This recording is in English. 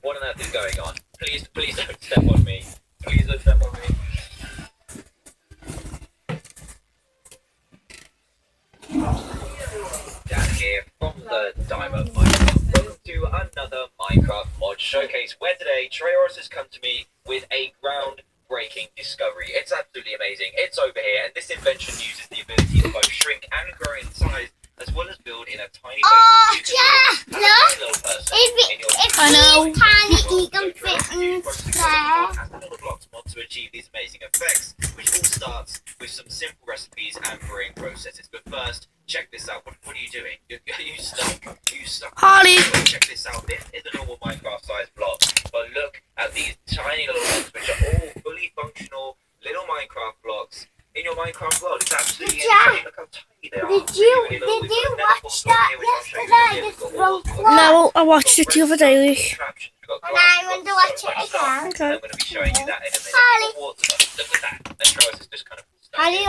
What on earth is going on? Please don't step on me. Please don't step on me. Dan here from the Diamond Minecraft. Welcome to another Minecraft mod showcase, where today Treoros has come to me with a groundbreaking discovery. It's absolutely amazing. It's over here, and this invention uses the ability to both shrink and grow in size, as well as build in a tiny base. Look! I know. Tiny, you can fit in there. Little blocks mod to achieve these amazing effects, which all starts with some simple recipes and brewing processes. But first, check this out. What are you doing? You stuck. Harley. Check this out. This is a normal Minecraft sized block, but look at these tiny little ones, which are all fully functional little Minecraft blocks in your Minecraft world. It's absolutely insane. Look how tiny they are. Did you watch that yesterday? This wrong one. No, I watched it the other day, Luke. And I want to watch it again. Okay. I'm going to be showing you that in a minute. Harley. Look at that. Then Troyes is just kind of stuck Harley, in.